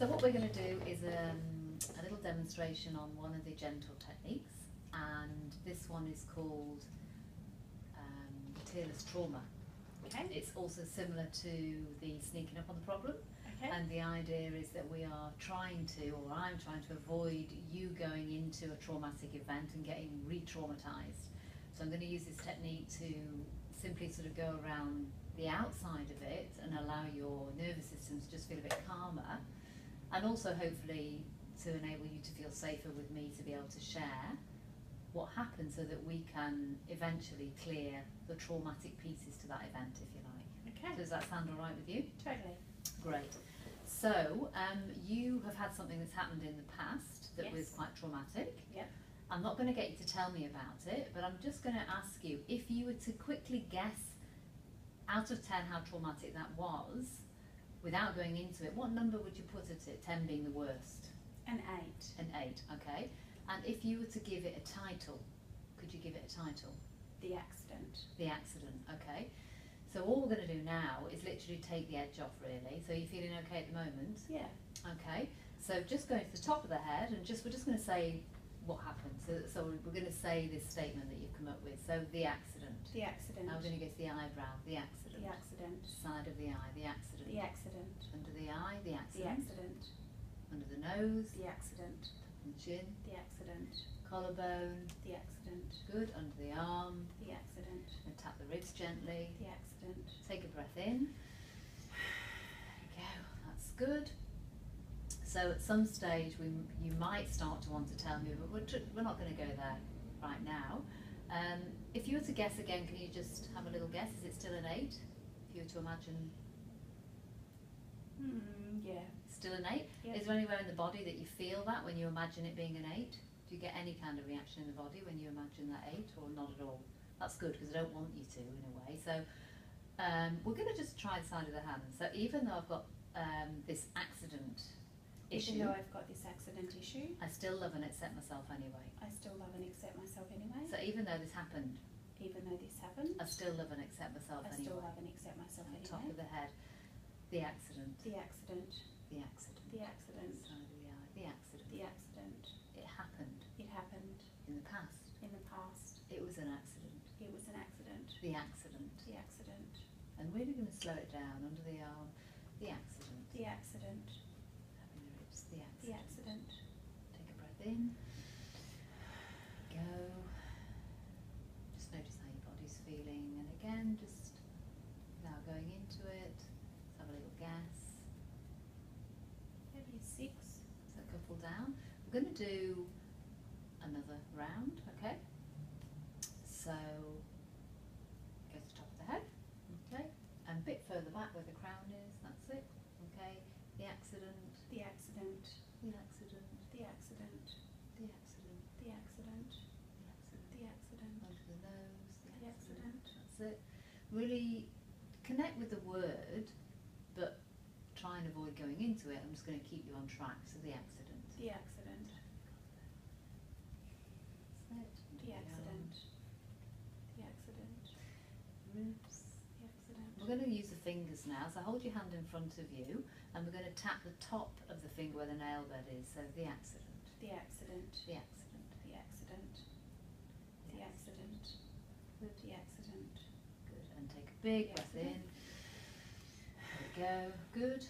So what we're going to do is a little demonstration on one of the gentle techniques, and this one is called tearless trauma. Okay. It's also similar to the sneaking up on the problem. Okay. And the idea is that we are trying to, or I'm trying to avoid you going into a traumatic event and getting re-traumatized. So I'm going to use this technique to simply sort of go around the outside of it and allow your nervous system to just feel a bit calmer, and also hopefully to enable you to feel safer with me to be able to share what happened so that we can eventually clear the traumatic pieces to that event, if you like. Okay. Does that sound all right with you? Totally. Great. So, you have had something that's happened in the past that was Yes. quite traumatic. Yep. I'm not going to get you to tell me about it, but I'm just going to ask you, if you were to quickly guess out of 10 how traumatic that was, without going into it, what number would you put at it, 10 being the worst? An 8. An 8, okay. And if you were to give it a title, could you give it a title? The accident. The accident, okay. So all we're going to do now is literally take the edge off, really. So you're feeling okay at the moment? Yeah. Okay. So just going to the top of the head, and we're just going to say what happened. So we're going to say this statement that you've come up with. So the accident. The accident. Now we're going to go to the eyebrow. The accident. The accident. Side of the eye. The accident. The accident. Under the eye. The The accident. accident. Under the nose. The accident. And the chin. The accident. Collarbone. The accident. Good. Under the arm. The accident. And tap the ribs gently. The accident. Take a breath in. There you go. That's good. So at some stage you might start to want to tell me, but we're not going to go there right now. If you were to guess again, can you just have a little guess? Is it still an 8? If you were to imagine. Yeah. Still an 8? Yep. Is there anywhere in the body that you feel that when you imagine it being an 8? Do you get any kind of reaction in the body when you imagine that 8, or not at all? That's good, because I don't want you to, in a way. So we're going to just try the side of the hand. So even though I've got this accident issue, Even though I've got this accident issue, I still love and accept myself anyway. I still love and accept myself anyway. So even though this happened, Even though this happened, I still love and accept myself I anyway. still love and accept myself On top of anyway. the head, the accident, The accident. the accident, The accident. side of the eye, the accident. The accident. It happened It happened in the past. in the past. It was an accident. It was an accident. The accident. The accident. And really going to slow it down under the arm. The accident. The accident. Having the ribs. The accident. The accident. Take a breath in. Go. Just notice how your body's feeling. And again, just without going into it, let's have a little guess. Maybe a 6. So a couple down. We're going to do another round, okay? So go to the top of the head, okay? And a bit further back where the crown is, that's it, okay? The accident, The accident. the accident, The accident. the accident, The accident. the accident. The accident. Under the nose, the The accident. accident. That's it. Really connect with the word, but try and avoid going into it. I'm just going to keep you on track. So the accident. The accident. That's it. The Under accident. arm, The accident. ribs. The accident. We're going to use the fingers now. So hold your hand in front of you, and we're going to tap the top of the finger where the nail bed is. So the accident. The accident. The accident. The accident. The accident. Good. The accident. Good. And take a big The breath in. There we go. Good.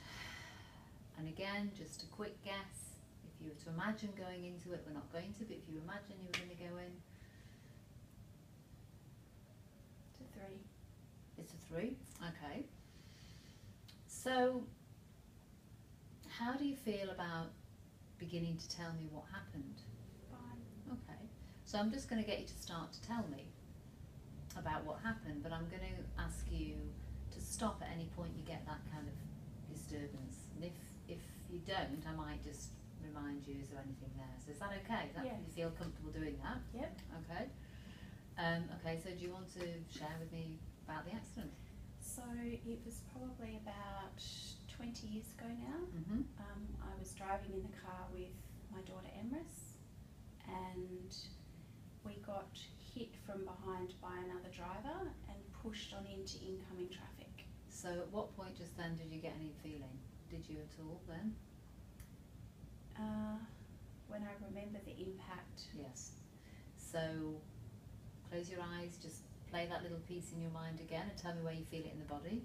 And again, just a quick guess. If you were to imagine going into it, we're not going to, but if you imagine you were going to go in, It's a 3. it's a 3. Okay. So, how do you feel about beginning to tell me what happened? Fine. Okay. So I'm just going to get you to start to tell me about what happened, but I'm going to ask you to stop at any point you get that kind of disturbance. And if you don't, I might just remind you, is there anything there? So is that okay? Yeah. You feel comfortable doing that? Yep. Okay. Okay, so do you want to share with me about the accident? So it was probably about 20 years ago now. Mm-hmm. I was driving in the car with my daughter Emrys, and we got hit from behind by another driver and pushed on into incoming traffic. So at what point just then did you get any feeling? Did you at all then? When I remember the impact. Yes. So close your eyes, just play that little piece in your mind again and tell me where you feel it in the body.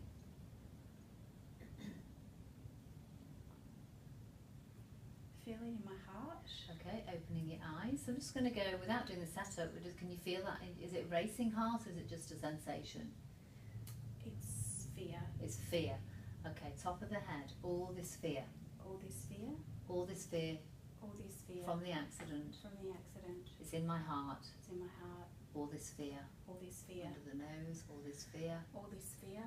Feel it in my heart. Okay, opening your eyes. So I'm just going to go, without doing the setup, can you feel that? Is it racing heart or is it just a sensation? It's fear. It's fear. Okay, top of the head, all this fear. All this fear. All this fear. All this fear. From the accident. From the accident. It's in my heart. It's in my heart. All this fear. All this fear. Under the nose, all this fear. All this fear.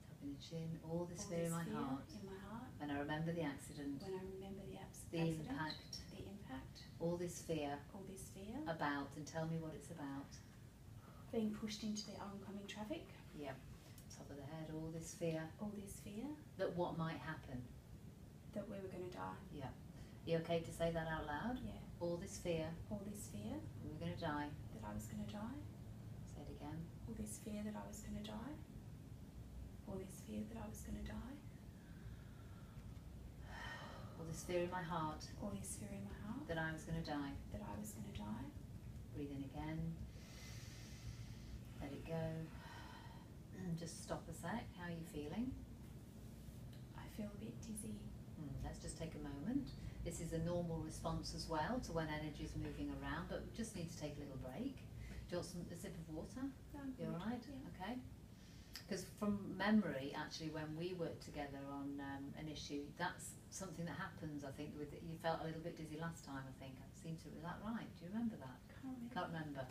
Tapping the chin, all this All fear this in my fear heart. in my heart. When I remember the accident. When I remember the The accident. impact. The impact. All this fear. All this fear. About, and tell me what it's about. Being pushed into the oncoming traffic. Yep. Top of the head, all this fear. All this fear. That what might happen. That we were going to die. Yeah. You okay to say that out loud? Yeah. All this fear. All this fear. We were going to die. That I was going to die. Say it again. All this fear that I was going to die. All this fear that I was going to die. All this fear in my heart. All this fear in my heart. That I was going to die. That I was going to die. Breathe in again. Let it go. Just stop a sec. How are you feeling? I feel a bit dizzy. Let's just take a moment. This is a normal response as well to when energy is moving around, but we just need to take a little break. Do you want a sip of water? No, You all right? Yeah. Okay. Because from memory, actually, when we worked together on an issue, that's something that happens, I think, with you felt a little bit dizzy last time, I think. I seem to, is that right? Do you remember that? Can't remember.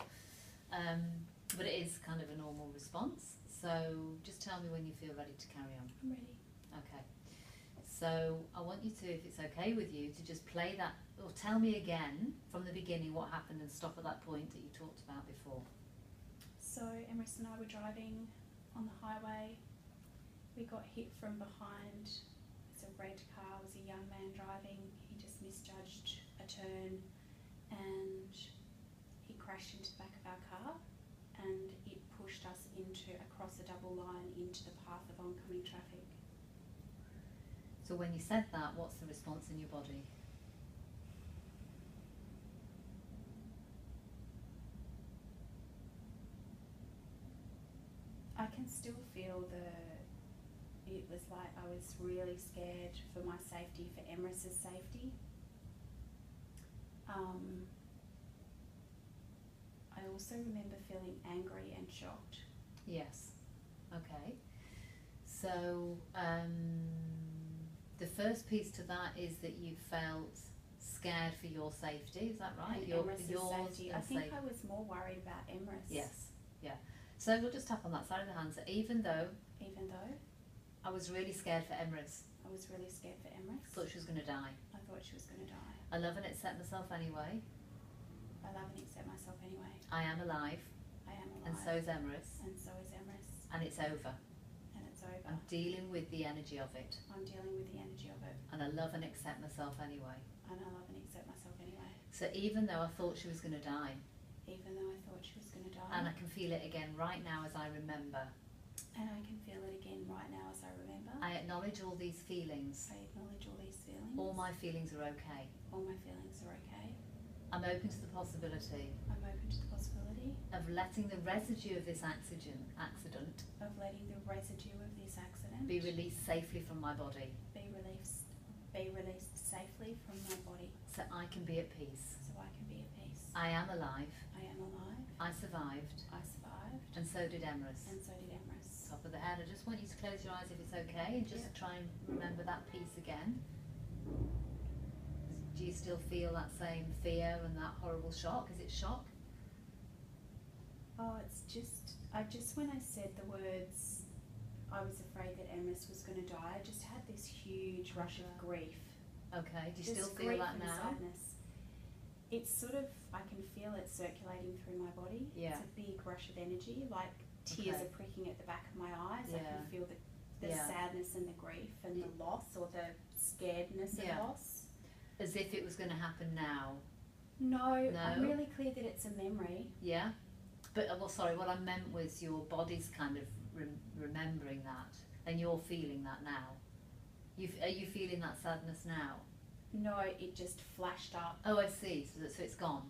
But it is kind of a normal response. So just tell me when you feel ready to carry on. I'm ready. Okay. So I want you to, if it's okay with you, to just play that, or tell me again from the beginning what happened and stop at that point that you talked about before. So Emrys and I were driving on the highway. We got hit from behind. It's a red car. It was a young man driving. He just misjudged a turn and he crashed into the back of our car and it pushed us across a double line into the path of oncoming traffic. So when you said that, what's the response in your body? I can still feel it was like I was really scared for my safety, for Emrys's safety. I also remember feeling angry and shocked. Yes. Okay. So the first piece to that is that you felt scared for your safety. Is that right? And Yours safety. I and think safe. I was more worried about Emrys. Yes. Yeah. So we'll just tap on that side of the hand. So even though I was really scared for Emrys, I was really scared for Emrys. thought she was going to die. I thought she was going to die. I love and accept myself anyway. I love and accept myself anyway. I am alive. I am alive. And so is Emrys. And so is Emrys. And it's over. And it's over. I'm dealing with the energy of it. I'm dealing with the energy of it. And I love and accept myself anyway. And I love and accept myself anyway. So even though I thought she was going to die, even though I thought she was going to die, and I can feel it again right now as I remember, and I can feel it again right now as I remember, I acknowledge all these feelings. I acknowledge all these feelings. All my feelings are okay. All my feelings are okay. I'm open to the possibility I'm open to the possibility of letting the residue of this accident of letting the residue of this accident be released safely from my body, be released safely from my body, so I can be at peace. so I can be at peace. I am alive. I am alive. I survived. I survived. And so did Emrys. And so did Emrys. Top of the head. I just want you to close your eyes if it's okay, and just Yeah. try and remember that piece again. Do you still feel that same fear and that horrible shock? Is it shock? Oh, when I said the words, I was afraid that Emrys was going to die, I just had this huge rush of grief. Okay, do you Just still feel grief that and now? sadness. It's sort of, I can feel it circulating through my body. Yeah. It's a big rush of energy, like tears Okay. are pricking at the back of my eyes. I Yeah. can feel the Yeah. sadness and the grief and the loss, or the scaredness of Yeah. loss. As if it was going to happen now. No, No? I'm really clear that it's a memory. Yeah? But, well, sorry, what I meant was your body's kind of remembering that, and you're feeling that now. Are you feeling that sadness now? No, it just flashed up. Oh, I see. So it's gone.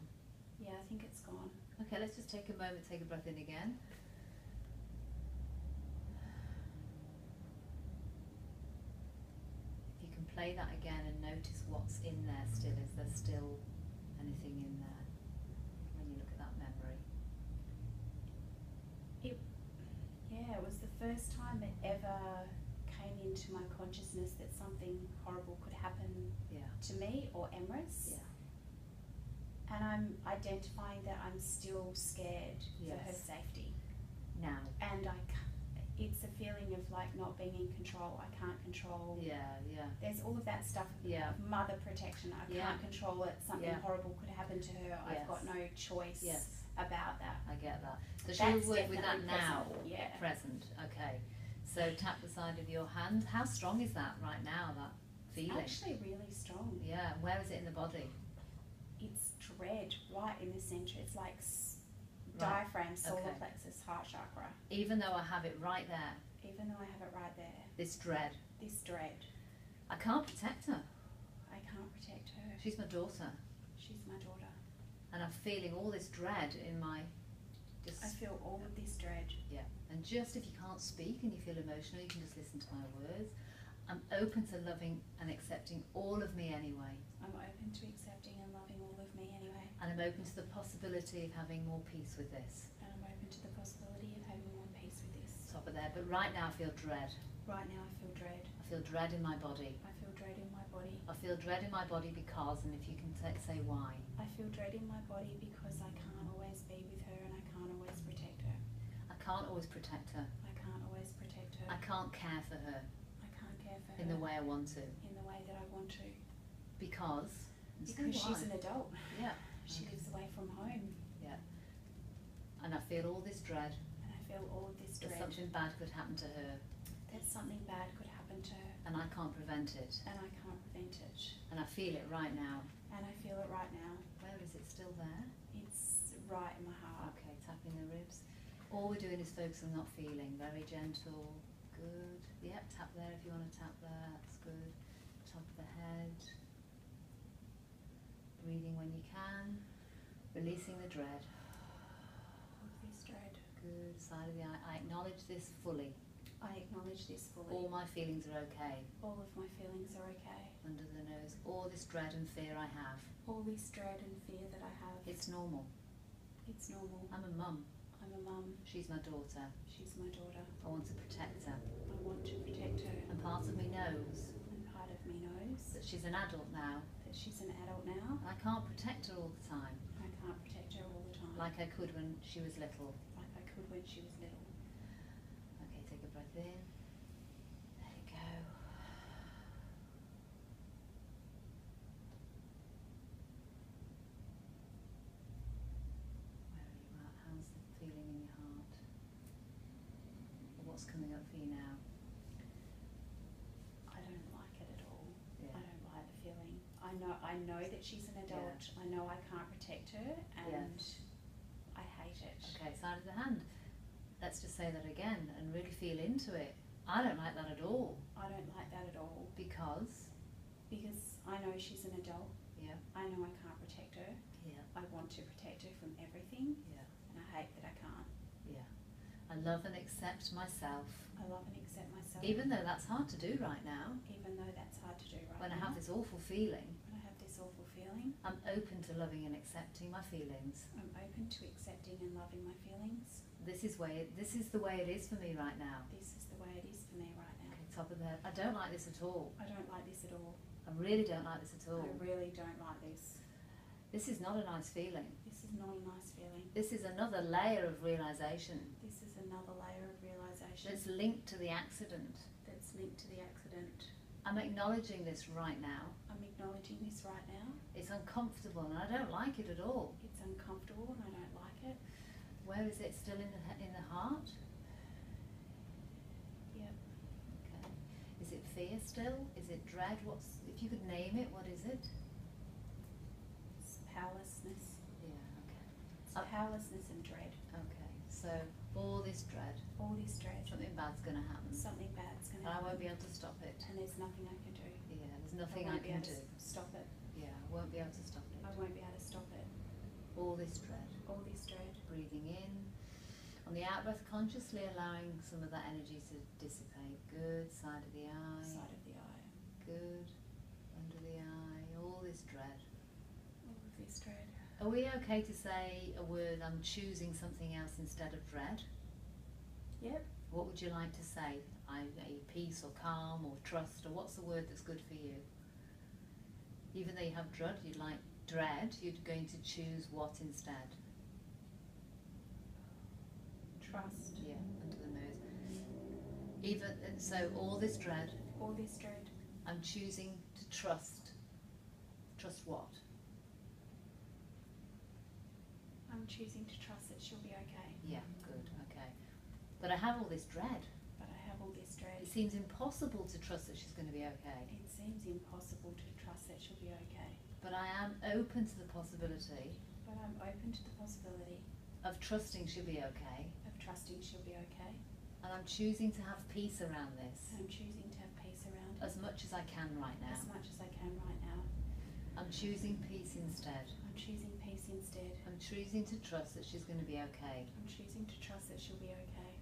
Yeah, I think it's gone. Okay, let's just take a moment, take a breath in again. If you can play that again and notice what's in there still, is there still anything in there when you look at that memory? Yeah, it was the first time it ever came into my consciousness that something horrible could happen to me or Emrys. Yeah. And I'm identifying that I'm still scared for her safety. Now. And it's a feeling of like not being in control. I can't control. Yeah. There's all of that stuff of mother protection. I can't control it. Something horrible could happen to her. I've got no choice about that. I get that. So That's she'll work with that definitely now. present. Present. Okay. So tap the side of your hand. How strong is that right now, that feeling? It's actually really strong. Yeah. Where is it in the body? It's dread right in the centre. It's like diaphragm, solar plexus, heart chakra. Even though I have it right there. Even though I have it right there. This dread. This dread. I can't protect her. I can't protect her. She's my daughter. She's my daughter. And I'm feeling all this dread in my... I feel all of this dread. Yeah. And just if you can't speak and you feel emotional, you can just listen to my words. I'm open to loving and accepting all of me anyway. I'm open to accepting and loving all of me anyway. And I'm open to the possibility of having more peace with this. And I'm open to the possibility of having more peace with this. Top of there. But right now I feel dread. Right now I feel dread. I feel dread in my body. I feel dread in my body. I feel dread in my body because, and if you can say why. I feel dread in my body because I can't always be with her and I can't always protect her. I can't always protect her. I can't always protect her. I can't care for her. I can't care for her. In the way I want to. In the way that I want to. Because she's an adult. Yeah. She lives away from home. Yeah. And I feel all this dread. And I feel all of this dread. That something bad could happen to her. That something bad could happen to her. And I can't prevent it. And I can't prevent it. And I feel it right now. And I feel it right now. Where is it still there? It's right in my heart. Okay, tapping the ribs. All we're doing is focusing on not feeling. Very gentle. Good. Yep, tap there if you want to tap there. That's good. Top of the head. Breathing when you can. Releasing the dread. This dread. Good. Side of the eye. I acknowledge this fully. I acknowledge this fully. All my feelings are okay. All of my feelings are okay. Under the nose. All this dread and fear I have. All this dread and fear that I have. It's normal. It's normal. I'm a mum. I'm a mum. She's my daughter. She's my daughter. I want to protect her. I want to protect her. And part of me knows. And part of me knows. That she's an adult now. That she's an adult now. And I can't protect her all the time. I can't protect her all the time. Like I could when she was little. Like I could when she was little. Okay, take a breath in. There you go. Where are you at? How's the feeling in your heart? What's coming up for you now? I don't like it at all. Yeah. I don't like the feeling. I know that she's an adult. Yeah. I know I can't protect her and I hate it. Okay, side of the hand. Let's just say that again and really feel into it. I don't like that at all. I don't like that at all. Because I know she's an adult. Yeah. I know I can't protect her. Yeah. I want to protect her from everything. Yeah. And I hate that I can't. Yeah. I love and accept myself. I love and accept myself. Even though that's hard to do right now. Even though that's hard to do right when now. I have this awful feeling. When I have this awful feeling. I'm open to loving and accepting my feelings. I'm open to accepting and loving my feelings. This is the way it is for me right now. This is the way it is for me right now. Okay, top of the head. I don't like this at all. I don't like this at all. I really don't like this at all. I really don't like this. This is not a nice feeling. This is not a nice feeling. This is another layer of realization. This is another layer of realization. That's linked to the accident. That's linked to the accident. I'm acknowledging this right now. I'm acknowledging this right now. It's uncomfortable and I don't like it at all. It's uncomfortable and I don't like it. Where is it? Still in the heart? Yep. Okay. Is it fear still? Is it dread? If you could name it, what is it? It's powerlessness. Yeah, okay. It's powerlessness and dread. Okay, so all this dread. All this dread. Something bad's going to happen. Something bad's going to I happen. won't be able to stop it. And there's nothing I can do. Yeah, there's nothing I won't be can able do. to stop it. Yeah, I won't be able to stop it. I won't be able to stop it. All this dread. All this dread. Breathing in. On the out breath, consciously allowing some of that energy to dissipate. Good. Side of the eye. Side of the eye. Good. Under the eye. All this dread. All of this dread. Are we okay to say a word, I'm choosing something else instead of dread? Yep. What would you like to say? Peace or calm or trust, or what's the word that's good for you? Even though you have dread, you're going to choose what instead? Trust. Yeah, under the nose. So all this dread. All this dread. I'm choosing to trust. Trust what? I'm choosing to trust that she'll be okay. Yeah, good, okay. But I have all this dread. But I have all this dread. It seems impossible to trust that she's going to be okay. It seems impossible to trust that she'll be okay. But I am open to the possibility But I'm open to the possibility of trusting she'll be okay. of trusting she'll be okay. And I'm choosing to have peace around this And I'm choosing to have peace around as much as I can right now. as much as I can right now. I'm choosing peace instead. I'm choosing peace instead. I'm choosing to trust that she's going to be okay. I'm choosing to trust that she'll be okay.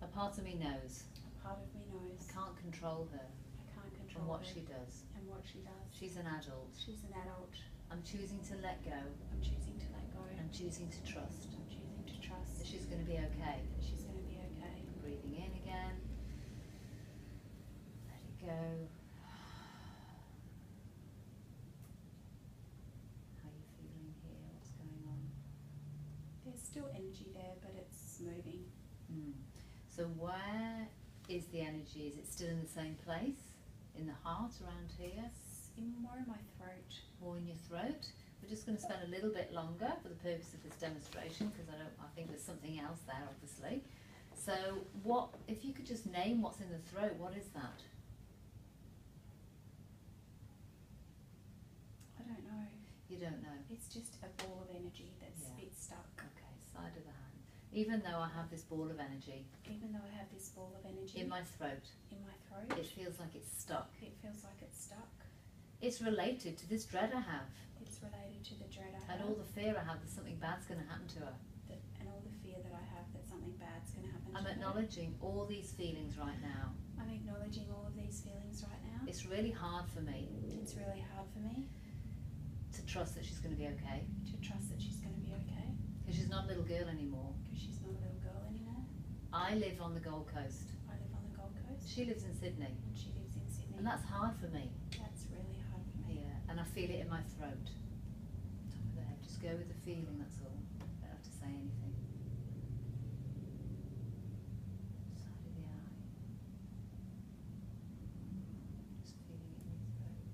A part of me knows. A part of me knows I can't control her I can't and control what her she does. and what she does. She's an adult. She's an adult. I'm choosing to let go. I'm choosing to let go. I'm choosing to trust I'm choosing to trust that she's going to be okay. that she's going to be okay. Breathing in again. Let it go. How are you feeling here? What's going on? There's still energy there, but it's moving. So where is the energy? Is it still in the same place? In the heart, around here? It's more in my throat. Or in your throat? We're just going to spend a little bit longer for the purpose of this demonstration, because I think there's something else there, obviously. So if you could just name what's in the throat, what is that? I don't know. You don't know? It's just a ball of energy that's Yeah. it's stuck. Okay, side of the hand. Even though I have this ball of energy Even though I have this ball of energy in my throat, in my throat, it feels like it's stuck. it feels like it's stuck. It's related to this dread I have, It's related to the dread I and have all the fear I have that something bad's going to happen to her. and all the fear that I have that something bad's going to happen I'm to her. acknowledging all these feelings right now. I'm acknowledging all of these feelings right now. It's really hard for me It's really hard for me to trust that she's going to be okay, to trust that she's going to be okay because she's not a little girl anymore. because she's not a little girl anymore. I live on the Gold Coast. I live on the Gold Coast She lives in Sydney, and she lives in Sydney. and that's hard for me. That's really hard for me. Yeah, and I feel it in my throat. Top of the head. Just go with the feeling, that's all. Don't have to say anything. Side of the eye. Just feeling it in your throat.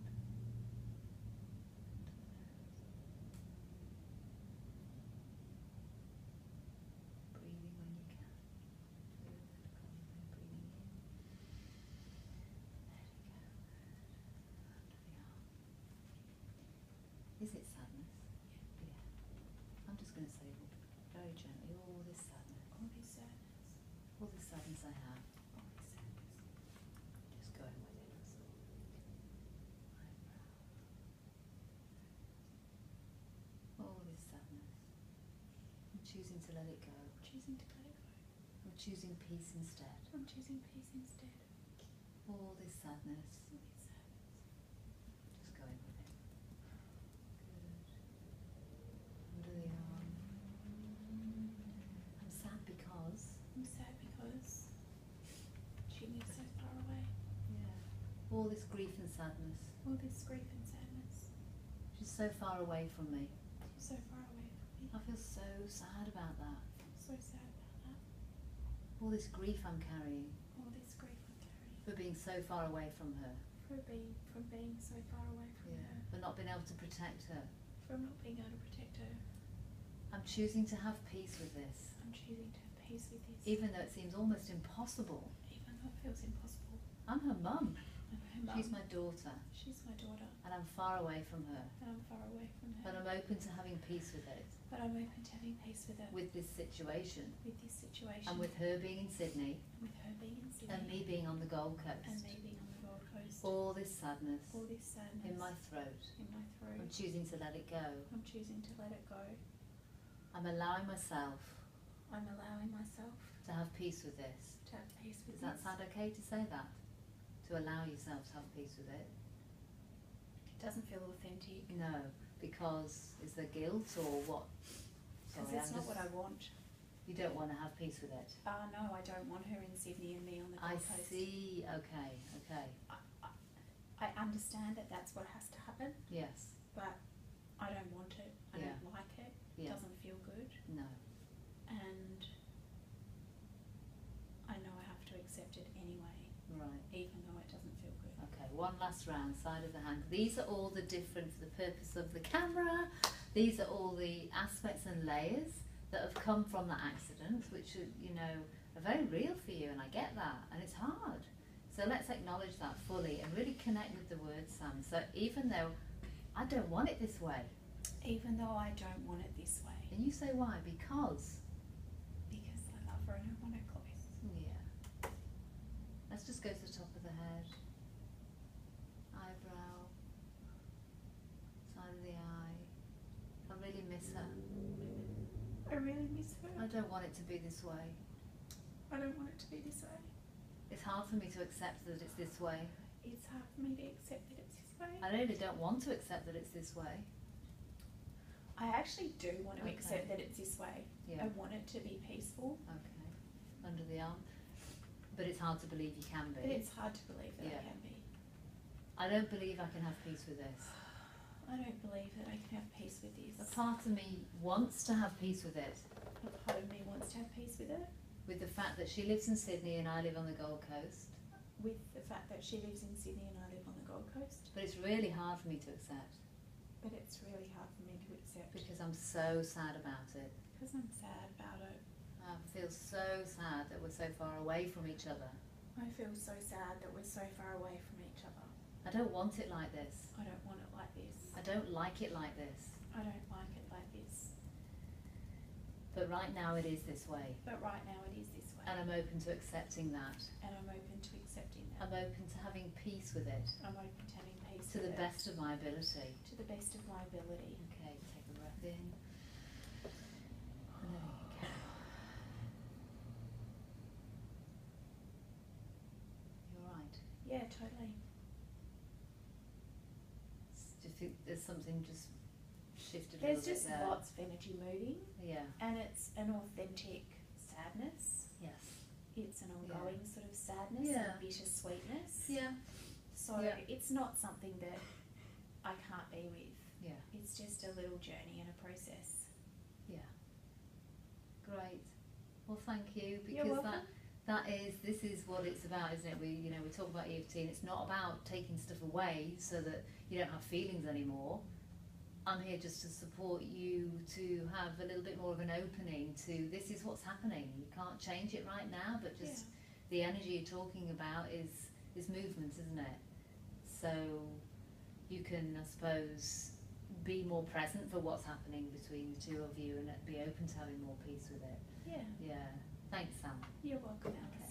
Breathing when you can. Good. Breathing in. There we go. Under the arm. Is it sadness? Yeah. I'm just going to say very gently, all this sadness. All this sadness. All the sadness I have. All this sadness. Just going with it, that's all. Eyebrow. All this sadness. I'm choosing to let it go. Choosing to let it go. I'm choosing peace instead. I'm choosing peace instead. All this sadness. All this sadness. Just going with it. Good. Under the arm. I'm sad because. I'm sad because she lives so far away. Yeah. All this grief and sadness. All this grief and sadness. She's so far away from me. She's so far away from me. I feel so sad about that. I'm so sad about that. All this grief I'm carrying All this grief I'm carrying for being so far away from her. from being so far away from her. For not being able to protect her. From not being able to protect her. I'm choosing to have peace with this. I'm choosing to have peace with this. Even though it seems almost impossible. Even though it feels impossible. I'm her mum. I'm her mum. She's my daughter, She's my daughter, and I'm far away from her. and I'm far away from her. But I'm open to having peace with it, But I'm open to having peace with it, with this situation, with this situation, and with her being in Sydney, with her being in Sydney, and me being on the Gold and Coast. me being on the Gold Coast. All this sadness All this sadness in my throat. in my throat. I'm choosing to let it go. I'm choosing to let it go. I'm allowing myself I'm allowing myself to have peace with this. to have peace with Does that this. sound okay to say that? To allow yourself to have peace with it? It doesn't feel authentic. No, because is there guilt or what? Because it's not what I want. You don't want to have peace with it? No, I don't want her in Sydney and me on the I Gold Coast. see, okay, okay, I understand that that's what has to happen, yes, but I don't want it. I Yeah. don't like it. It yeah, doesn't feel good. no, And I know I have to accept it anyway, right. even though it doesn't feel good. Okay, one last round, side of the hand. These are all the different, for the purpose of the camera, these are all the aspects and layers that have come from that accident, which are, you know, are very real for you, and I get that, and it's hard. So let's acknowledge that fully and really connect with the words, Sam. So even though I don't want it this way, Even though I don't want it this way, and you say why? Because, because I love her and I want her close. yeah. Let's just go to the top of the head, eyebrow, side of the eye. I really miss her. I really miss her. I don't want it to be this way. I don't want it to be this way. It's hard for me to accept that it's this way. It's hard for me to accept that it's this way. I really don't want to accept that it's this way. I actually do want to Okay. accept that it's this way. Yeah. I want it to be peaceful, Okay. Under the arm. But it's hard to believe you can but be. it's hard to believe that Yeah. I can be. I don't believe I can have peace with this. I don't believe that I can have peace with this. A part of me wants to have peace with it. A part of me wants to have peace with it, With the fact that she lives in Sydney and I live on the Gold Coast. with the fact that she lives in Sydney and I live on the Gold Coast. But it's really hard for me to accept. But it's really hard for me to accept Because I'm so sad about it. because I'm sad about it. I feel so sad that we're so far away from each other. I feel so sad that we're so far away from each other. I don't want it like this. I don't want it like this. I don't like it like this. I don't like it like this. But right now it is this way. But right now it is this way. And I'm open to accepting that. And I'm open to accepting that. I'm open to having peace with it. I'm open to having peace To with the it. best of my ability. To the best of my ability. Okay, take a breath in. And letting it go. You're right. Yeah, totally. Do you think there's something just shifted a There's little just bit there? lots of energy moving, Yeah. and it's an authentic sadness. Yes. It's an ongoing sort of sadness Yeah. and bittersweetness. Yeah. So Yeah. it's not something that I can't be with. Yeah. It's just a little journey and a process. Yeah. Great. Well, thank you, You're because welcome. this is what it's about, isn't it? We talk about EFT, and it's not about taking stuff away so that you don't have feelings anymore. I'm here just to support you to have a little bit more of an opening to this is what's happening. You can't change it right now, but just the energy you're talking about is movement, isn't it? So you can, I suppose, be more present for what's happening between the two of you and be open to having more peace with it. Yeah. Yeah. Thanks, Sam. You're welcome, Alice.